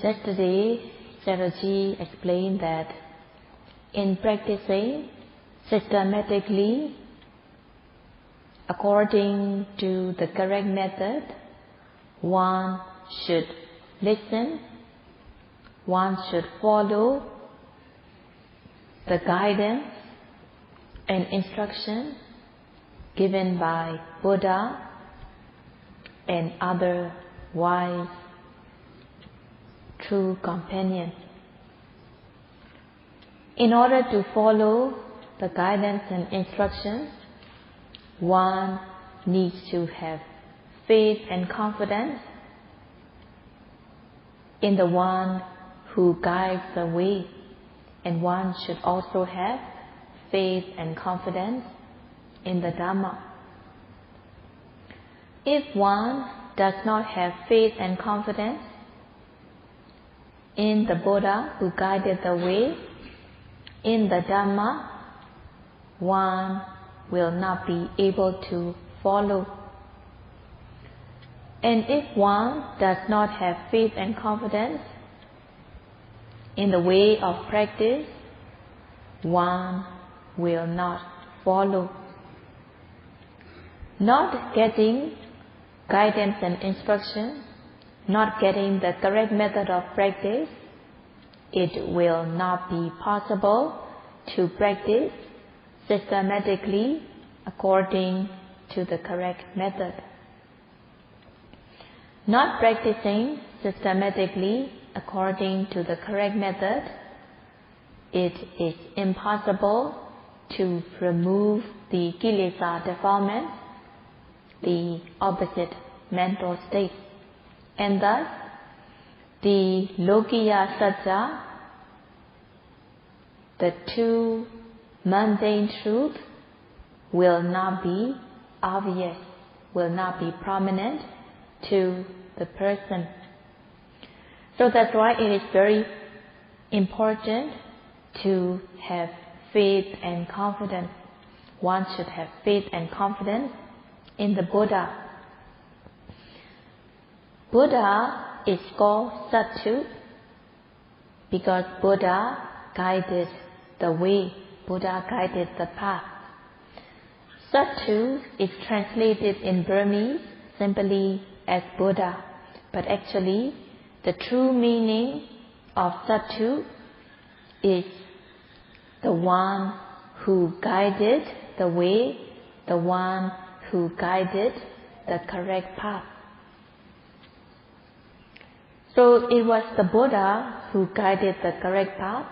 Yesterday, Sayadaw explained that in practicing systematically according to the correct method, one should listen, one should follow the guidance and instruction given by Buddha and other wise true companions. In order to follow the guidance and instructions, one needs to have faith and confidence in the one who guides the way, and one should also have faith and confidence in the Dhamma. If one does not have faith and confidence in the Buddha who guided the way, in the Dhamma, one will not be able to follow. And if one does not have faith and confidence in the way of practice, one will not follow. Not getting guidance and instruction, not getting the correct method of practice, it will not be possible to practice systematically according to the correct method. Not practicing systematically according to the correct method, it is impossible to remove the kilesa defilement, the opposite mental state, and thus the lokiya satya, the two mundane truths, will not be obvious, will not be prominent to the person. So that's why it is very important to have faith and confidence. One should have faith and confidence in the Buddha. Buddha is called Sattu because Buddha guided the way, Buddha guided the path. Sattu is translated in Burmese simply as Buddha, but actually the true meaning of Sattu is the one who guided the way, the one who guided the correct path. So it was the Buddha who guided the correct path,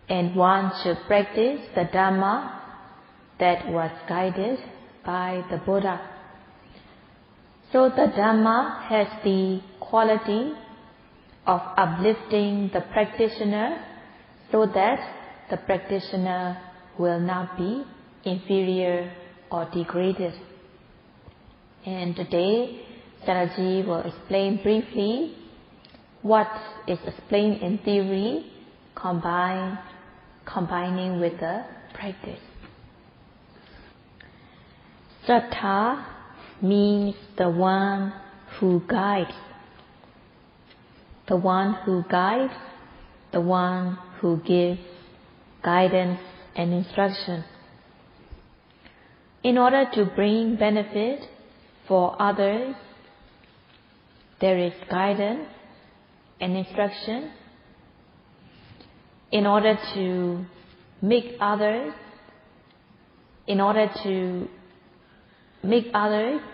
and one should practice the Dhamma that was guided by the Buddha. So the Dhamma has the quality of uplifting the practitioner so that the practitioner will not be inferior or degraded. And today, Sayadaw will explain briefly what is explained in theory combining with the practice. Sattha means the one who guides. The one who guides, the one who gives guidance and instruction. In order to bring benefit for others, there is guidance and instruction. In order to make others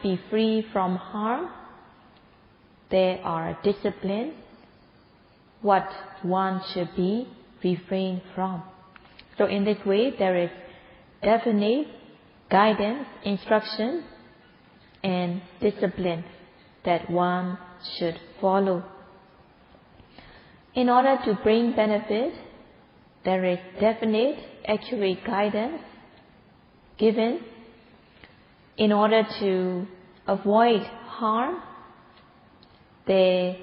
be free from harm, there are disciplines, what one should be refrained from. So in this way, there is definite guidance, instruction, and discipline that one should follow. In order to bring benefit, there is definite, accurate guidance given. In order to avoid harm, there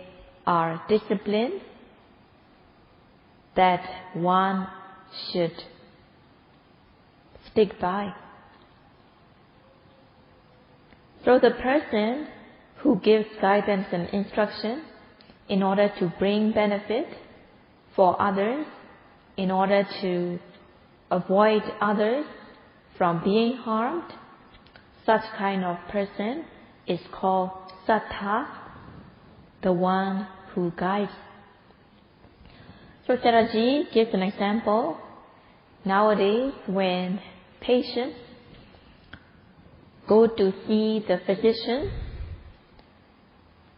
are disciplines that one should stick by. So the person who gives guidance and instruction in order to bring benefit for others, in order to avoid others from being harmed, such kind of person is called Sattha, the one who guides. So Sayadaw gives an example. Nowadays, when patients go to see the physician,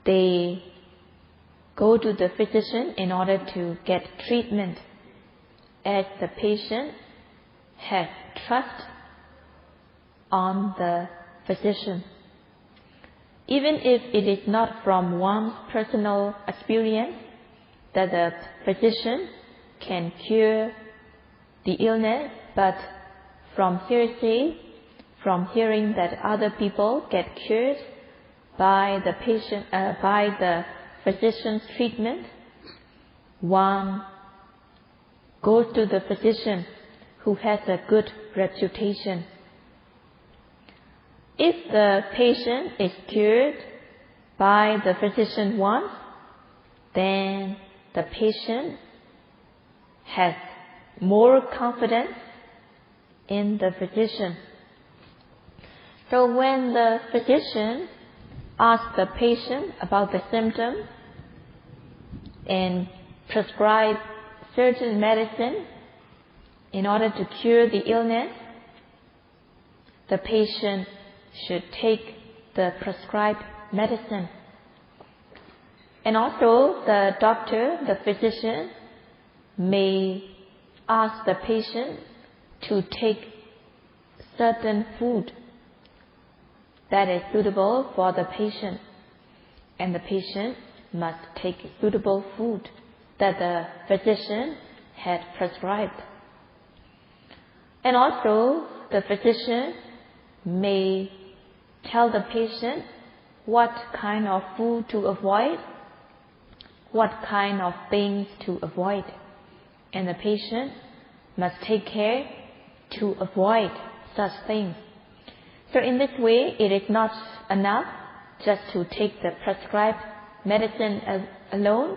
they go to the physician in order to get treatment, as the patient has trust on the physician. Even if it is not from one's personal experience that the physician can cure the illness, but from hearsay, from hearing that other people get cured by the physician's treatment, one goes to the physician who has a good reputation. If the patient is cured by the physician once, then the patient has more confidence in the physician. So when the physician asks the patient about the symptoms and prescribe certain medicine in order to cure the illness, the patient should take the prescribed medicine. And also the doctor, the physician, may ask the patient to take certain food that is suitable for the patient, and the patient must take suitable food that the physician had prescribed. And also the physician may tell the patient what kind of food to avoid, what kind of things to avoid, and the patient must take care to avoid such things. So in this way, it is not enough just to take the prescribed medicine alone.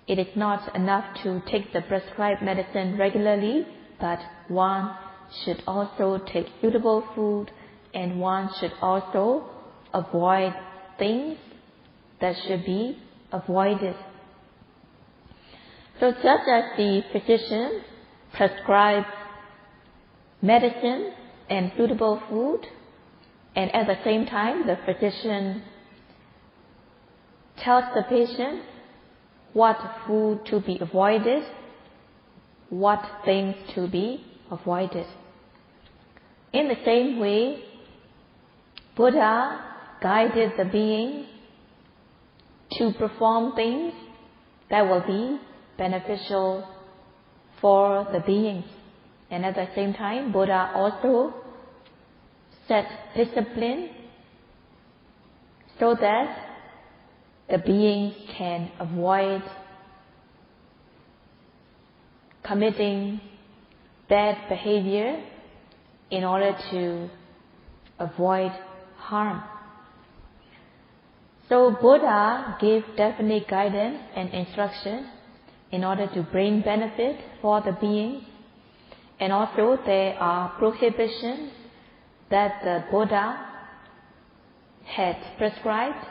It is not enough to take the prescribed medicine regularly, but one should also take suitable food, and one should also avoid things that should be avoided. So just as the physician prescribes medicine and suitable food, and at the same time the physician tells the patient what food to be avoided, what things to be avoided. In the same way, Buddha guided the being to perform things that will be beneficial for the beings. And at the same time, Buddha also set discipline so that the beings can avoid committing bad behavior in order to avoid harm. So Buddha gave definite guidance and instruction in order to bring benefit for the beings. And also there are prohibitions that the Buddha had prescribed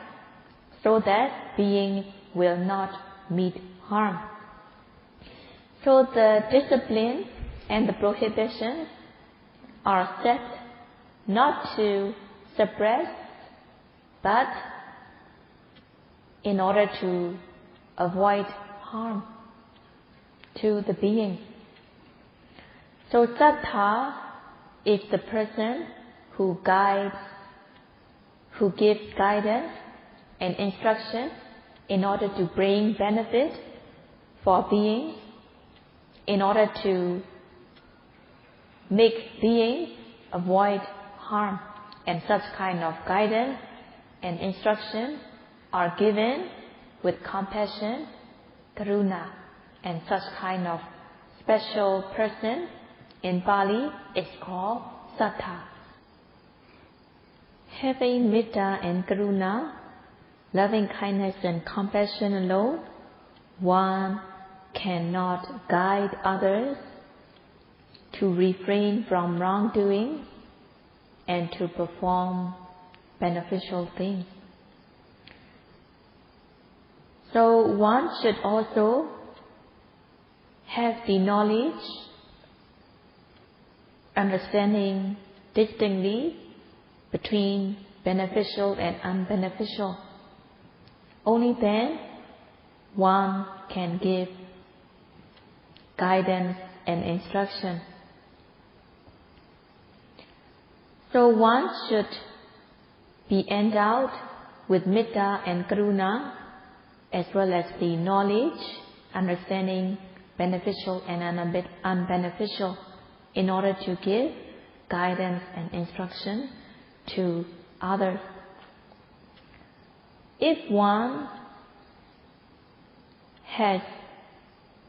so that beings will not meet harm. So the discipline and the prohibitions are set not to suppress, but in order to avoid harm to the beings. So Sattha is the person who guides, who gives guidance and instruction in order to bring benefit for beings, in order to make beings avoid harm. And such kind of guidance and instruction are given with compassion, karuna, and such kind of special person in Pali is called Sattha. Having Metta and Karuna loving kindness and compassion alone, one cannot guide others to refrain from wrongdoing and to perform beneficial things. So one should also have the knowledge, understanding distinctly between beneficial and unbeneficial. Only then one can give guidance and instruction. So one should be endowed with Metta and Karuna, as well as the knowledge, understanding beneficial and unbeneficial, in order to give guidance and instruction to others. If one has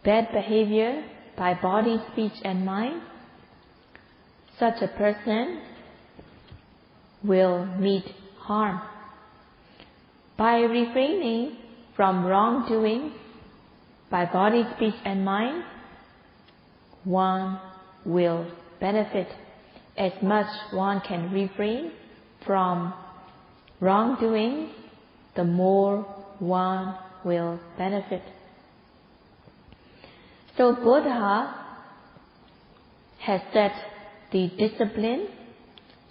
bad behavior by body, speech and mind, such a person will meet harm. By refraining from wrongdoing by body, speech and mind, one will benefit. As much one can refrain from wrongdoing, the more one will benefit. So Buddha has set the discipline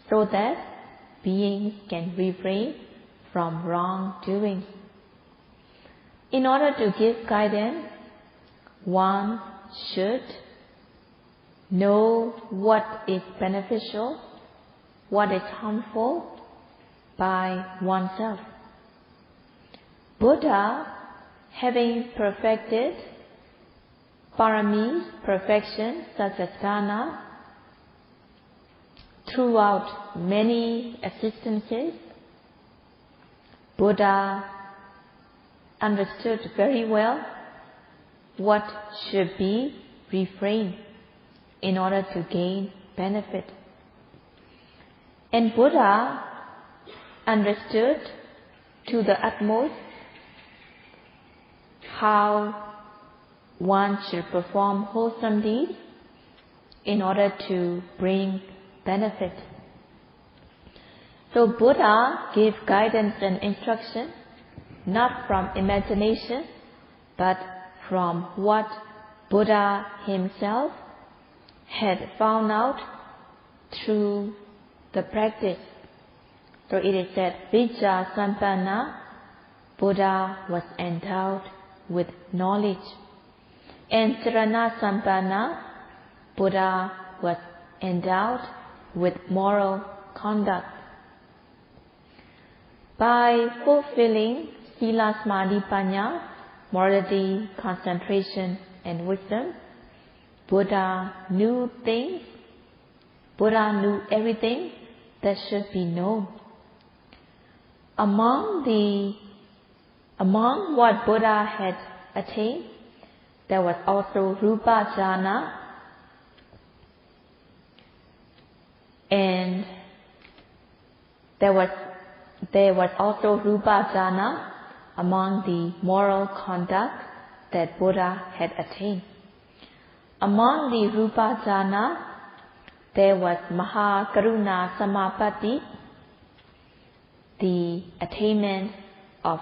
so that beings can refrain from wrongdoing. In order to give guidance, one should know what is beneficial, what is harmful by oneself. Buddha, having perfected paramis, perfection such as dana, throughout many existences, Buddha understood very well what should be refrained in order to gain benefit. And Buddha understood to the utmost how one should perform wholesome deeds in order to bring benefit. So Buddha gave guidance and instruction not from imagination, but from what Buddha himself had found out through the practice. So it is said, Vijja Sampanna, Buddha was endowed with knowledge. And Sarana Sampanna, Buddha was endowed with moral conduct. By fulfilling Sila Samadhi Panya, morality, concentration and wisdom, Buddha knew things. Buddha knew everything that should be known. Among what Buddha had attained, there was also Rupa Jhana, and there was also Rupa Jhana among the moral conduct that Buddha had attained. Among the Rupa Jhana, there was Maha Karuna Samapatti, the attainment of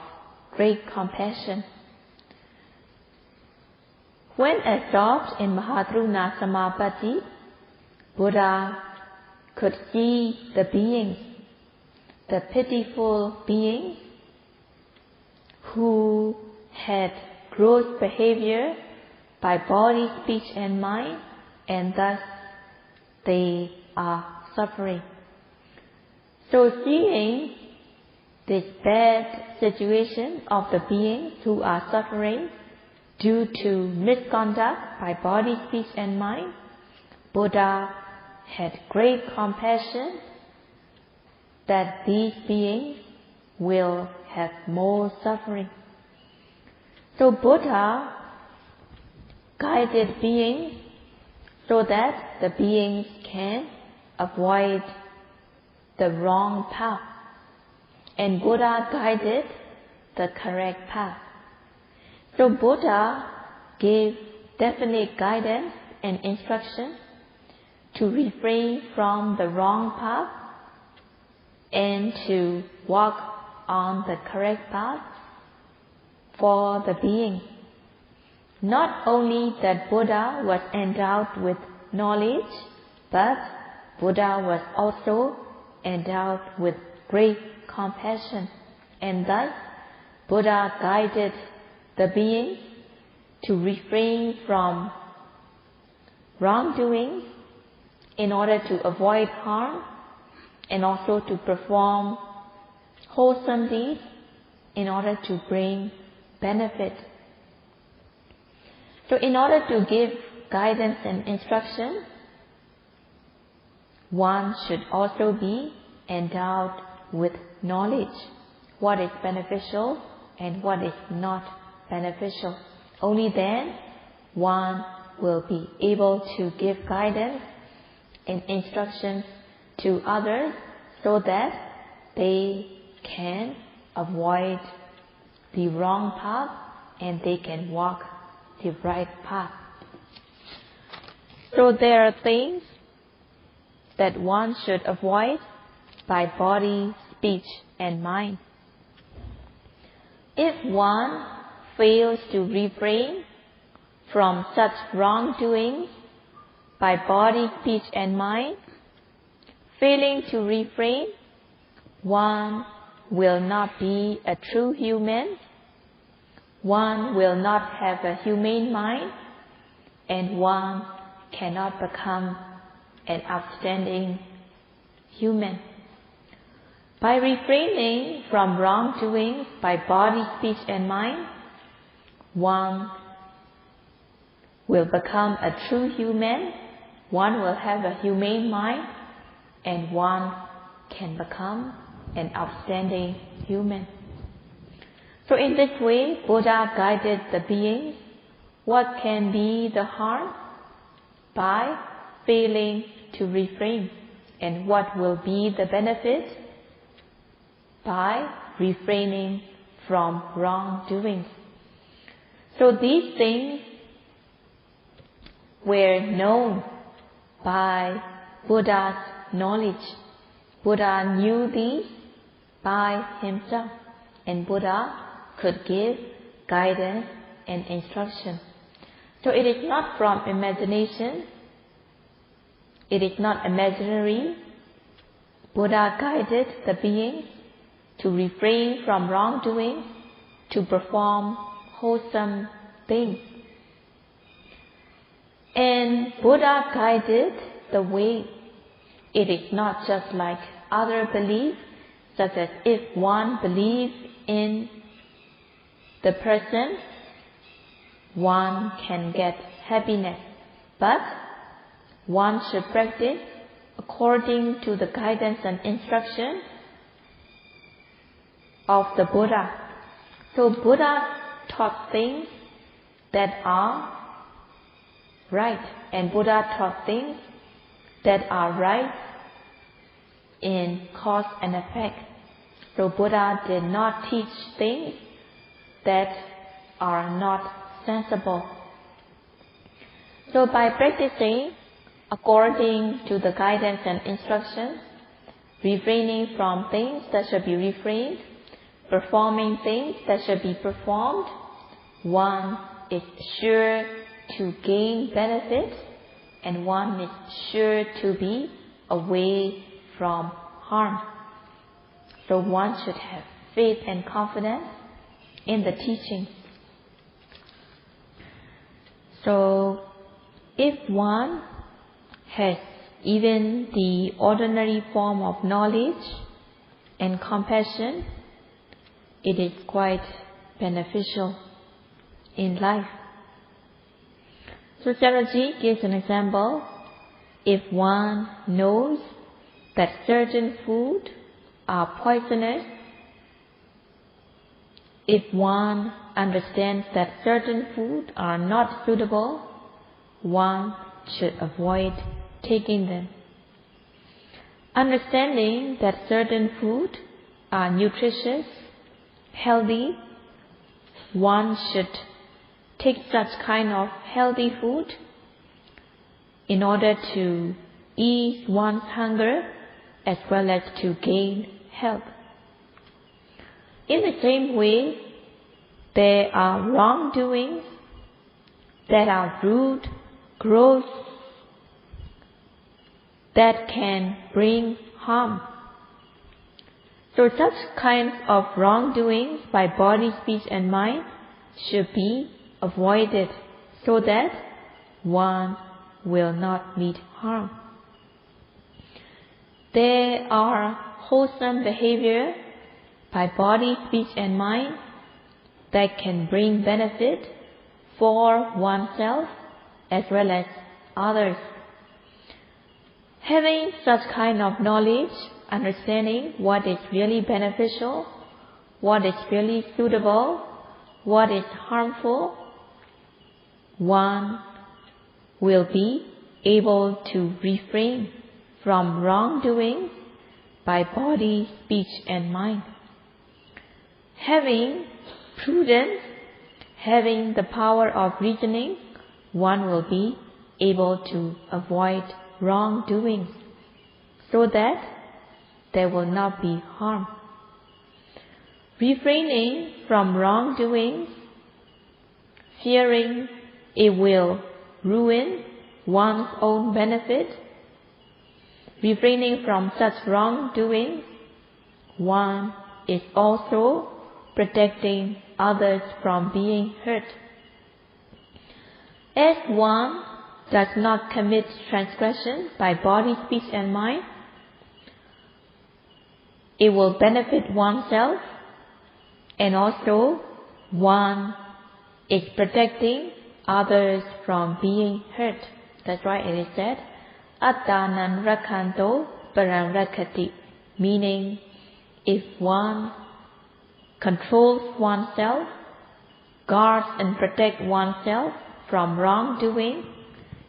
great compassion. When absorbed in Mahakaruna Samapatti, Buddha could see the beings, the pitiful beings who had gross behavior by body, speech and mind, and thus they are suffering. So seeing this bad situation of the beings who are suffering due to misconduct by body, speech and mind, Buddha had great compassion that these beings will have more suffering. So Buddha guided beings so that the beings can avoid the wrong path. And Buddha guided the correct path. So Buddha gave definite guidance and instruction to refrain from the wrong path and to walk on the correct path for the being. Not only that Buddha was endowed with knowledge, but Buddha was also endowed with great compassion, and thus Buddha guided the beings to refrain from wrongdoing in order to avoid harm, and also to perform wholesome deeds in order to bring benefit. So in order to give guidance and instruction, one should also be endowed with knowledge, what is beneficial and what is not beneficial. Only then one will be able to give guidance and instructions to others so that they can avoid the wrong path and they can walk the right path. So there are things that one should avoid by body, speech and mind. If one fails to refrain from such wrongdoings by body, speech and mind, failing to refrain, one will not be a true human, one will not have a humane mind, and one cannot become an outstanding human. By refraining from wrongdoing by body, speech and mind, one will become a true human, one will have a humane mind, and one can become an outstanding human. So in this way, Buddha guided the beings. What can be the harm? By failing to refrain. And what will be the benefit? By refraining from wrongdoings. So these things were known by Buddha's knowledge. Buddha knew these by himself, and Buddha could give guidance and instruction. So it is not from imagination, it is not imaginary. Buddha guided the beings to refrain from wrongdoing, to perform wholesome things. And Buddha guided the way. It is not just like other beliefs, such as if one believes in the person, one can get happiness. But one should practice according to the guidance and instruction of the Buddha. So Buddha taught things that are right, and Buddha taught things that are right in cause and effect. So Buddha did not teach things that are not sensible. So by practicing according to the guidance and instruction, refraining from things that should be refrained, performing things that should be performed, one is sure to gain benefit, and one is sure to be away from harm. So one should have faith and confidence in the teaching. So if one has even the ordinary form of knowledge and compassion, it is quite beneficial in life. So Sayadaw gives an example. If one knows that certain food are poisonous, if one understands that certain food are not suitable, one should avoid taking them. Understanding that certain food are nutritious, healthy, one should take such kind of healthy food in order to ease one's hunger as well as to gain health. In the same way, there are wrongdoings that are rude, gross, that can bring harm. So such kinds of wrongdoings by body, speech and mind should be avoided so that one will not meet harm. There are wholesome behavior by body, speech and mind that can bring benefit for oneself as well as others. Having such kind of knowledge, understanding what is really beneficial, what is really suitable, what is harmful, one will be able to refrain from wrongdoing by body, speech and mind. Having prudence, having the power of reasoning, one will be able to avoid wrongdoing so that there will not be harm. Refraining from wrongdoing, fearing it will ruin one's own benefit, refraining from such wrongdoing, one is also protecting others from being hurt. As one does not commit transgression by body, speech and mind, it will benefit oneself, and also one is protecting others from being hurt. That's why it is said, Attanan rakhanto param rakhati, meaning if one controls oneself, guards and protects oneself from wrongdoing,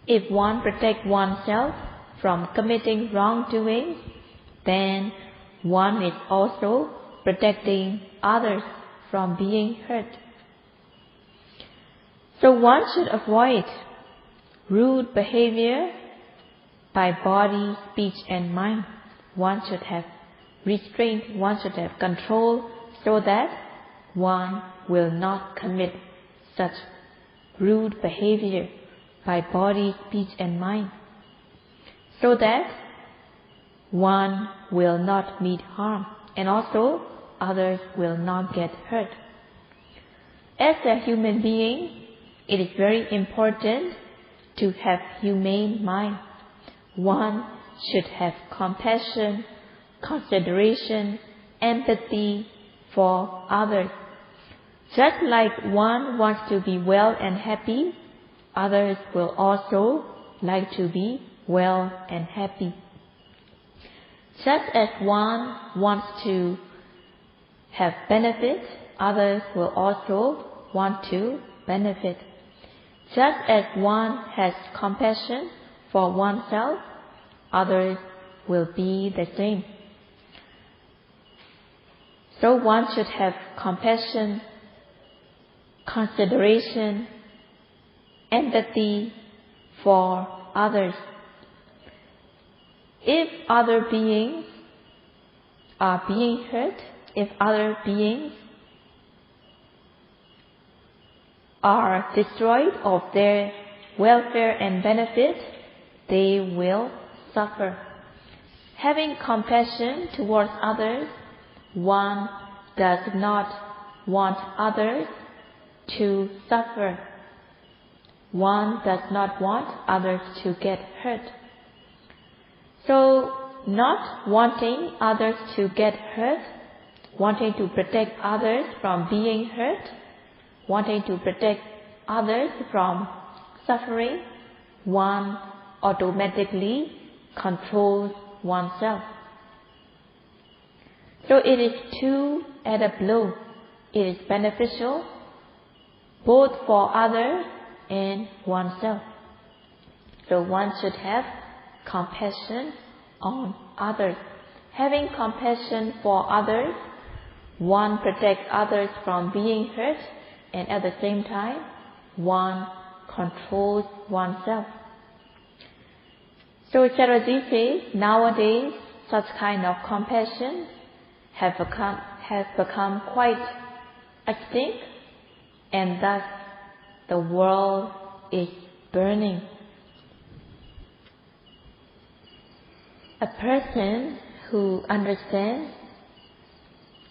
if one protects oneself from committing wrongdoing, then one is also protecting others from being hurt. So one should avoid rude behavior by body, speech and mind. One should have restraint, one should have control so that one will not commit such rude behavior by body, speech and mind, so that one will not meet harm and also others will not get hurt. As a human being, it is very important to have humane mind. One should have compassion, consideration, empathy for others. Just like one wants to be well and happy, others will also like to be well and happy. Just as one wants to have benefit, others will also want to benefit. Just as one has compassion for oneself, others will be the same. So one should have compassion, consideration, empathy for others. If other beings are being hurt, if other beings are destroyed of their welfare and benefit, they will suffer. Having compassion towards others, one does not want others to suffer. One does not want others to get hurt. So, not wanting others to get hurt, wanting to protect others from being hurt, wanting to protect others from suffering, one automatically controls oneself. So it is two at a blow. It is beneficial both for others and oneself. So one should have compassion on others. Having compassion for others, one protects others from being hurt, and at the same time, one controls oneself. So Sayadaw says, nowadays, such kind of compassion has become quite extinct, and thus the world is burning. A person who understands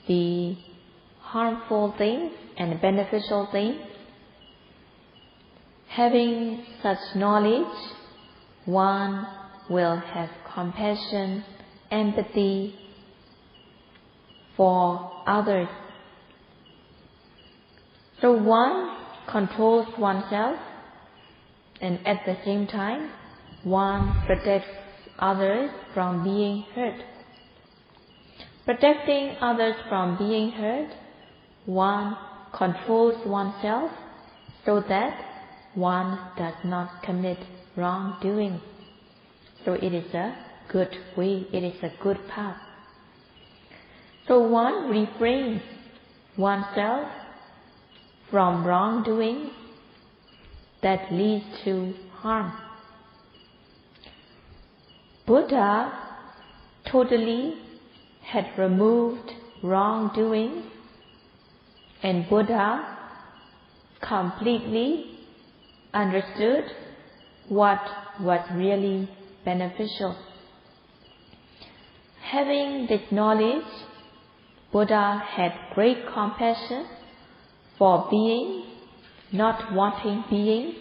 the harmful things and beneficial things, having such knowledge, one will have compassion, empathy for others. So one controls oneself, and at the same time, one protects others from being hurt. Protecting others from being hurt, one controls oneself so that one does not commit wrongdoing. So it is a good way, it is a good path. So one refrains oneself from wrongdoing that leads to harm. Buddha totally had removed wrongdoing, and Buddha completely understood what was really beneficial. Having this knowledge, Buddha had great compassion for being, not wanting being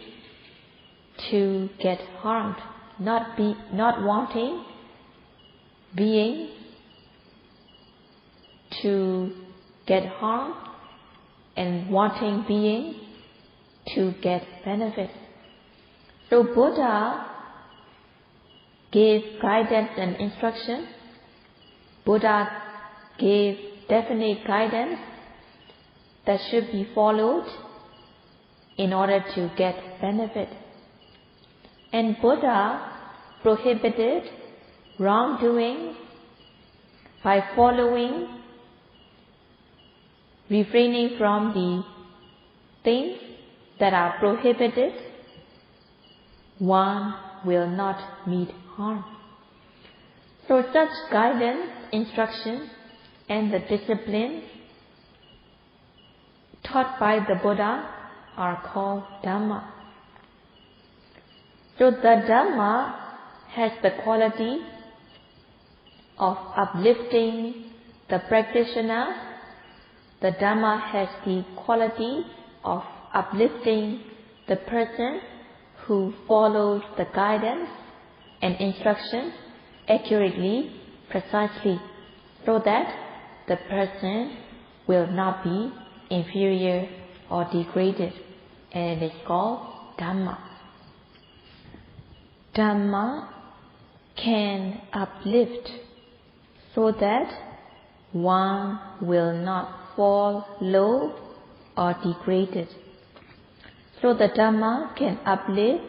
to get harmed, not wanting being to get harmed, and wanting being to get benefit. So Buddha gave guidance and instruction. Buddha gave definite guidance that should be followed in order to get benefit. And Buddha prohibited wrongdoing by refraining from the things that are prohibited. One will not meet harm. So such guidance, instruction, and the discipline taught by the Buddha are called Dhamma. So the Dhamma has the quality of uplifting the practitioner. The Dhamma has the quality of uplifting the person who follows the guidance and instruction accurately, precisely, so that the person will not be inferior or degraded, and it is called Dhamma. Dhamma can uplift so that one will not fall low or degraded. So the Dhamma can uplift,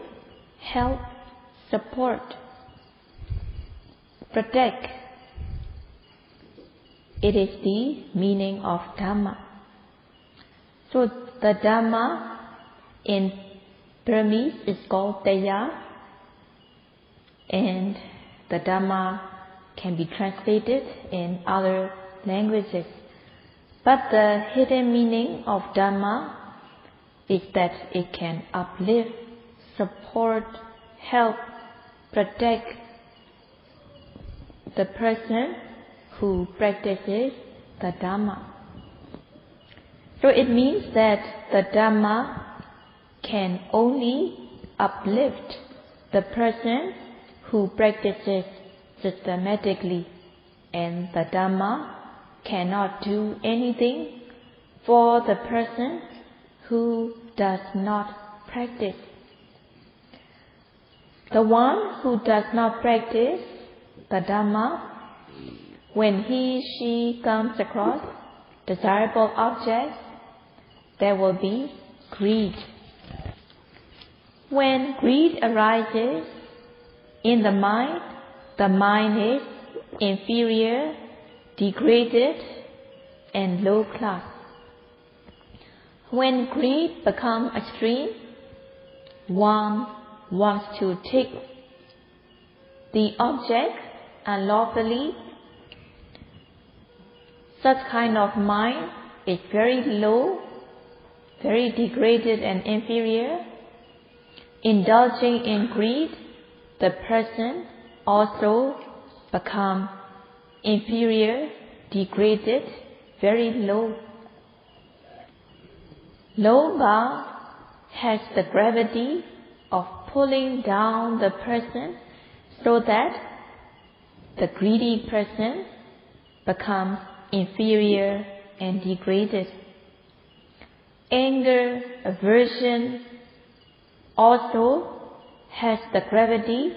help, support, protect. It is the meaning of Dhamma. So the Dhamma in Burmese is called Taya, and the Dhamma can be translated in other languages. But the hidden meaning of Dhamma is that it can uplift, support, help, protect the person who practices the Dhamma. So it means that the Dhamma can only uplift the person who practices systematically, and the Dhamma cannot do anything for the person who does not practice. The one who does not practice the Dhamma, when she comes across desirable objects, there will be greed. When greed arises in the mind is inferior, degraded, and low class. When greed becomes extreme, one wants to take the object unlawfully. Such kind of mind is very low, very degraded and inferior. Indulging in greed, the person also becomes inferior, degraded, very low. Lobha has the gravity of pulling down the person so that the greedy person becomes inferior and degraded. Anger, aversion also has the gravity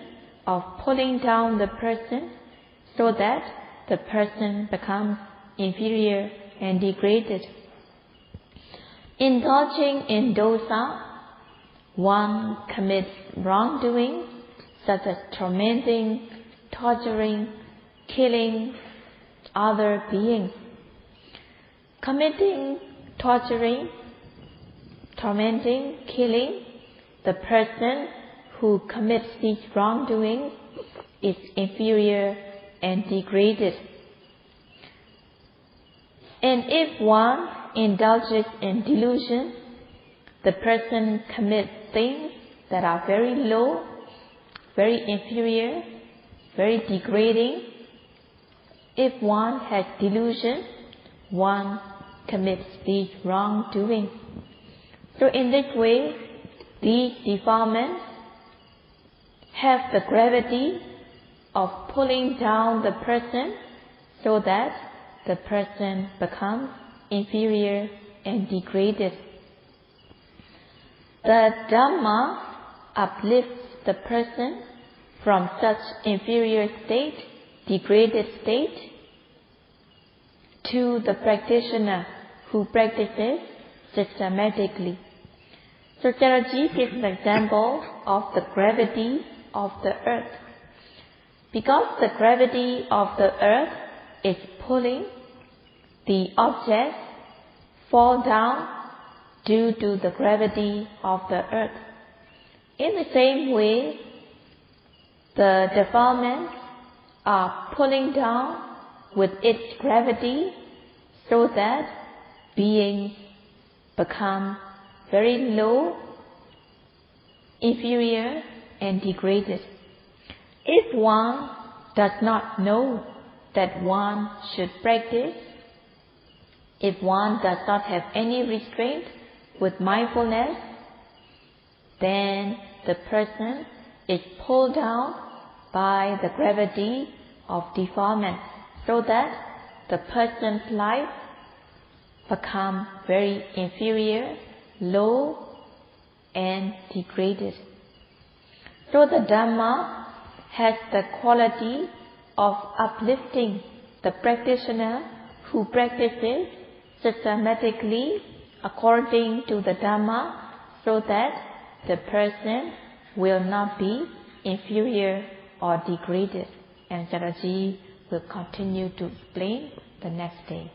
of pulling down the person so that the person becomes inferior and degraded. Indulging in dosa, one commits wrongdoing such as tormenting, torturing, killing other beings. Committing, torturing, tormenting, killing, the person who commits these wrongdoings is inferior and degraded. And if one indulges in delusion, the person commits things that are very low, very inferior, very degrading. If one has delusion, one commits these wrongdoings. So in this way, these defilements have the gravity of pulling down the person so that the person becomes inferior and degraded. The Dhamma uplifts the person from such inferior state, degraded state, to the practitioner who practices systematically. So Sayadaw gives an example of the gravity of the earth. Because the gravity of the earth is pulling, the objects fall down due to the gravity of the earth. In the same way, the defilements are pulling down with its gravity so that beings become very low, inferior and degraded. If one does not know that one should practice, if one does not have any restraint with mindfulness, then the person is pulled down by the gravity of defilement, so that the person's life becomes very inferior, low and degraded. So the Dhamma has the quality of uplifting the practitioner who practices systematically according to the Dhamma, so that the person will not be inferior or degraded. And Sayadaw will continue to explain the next day.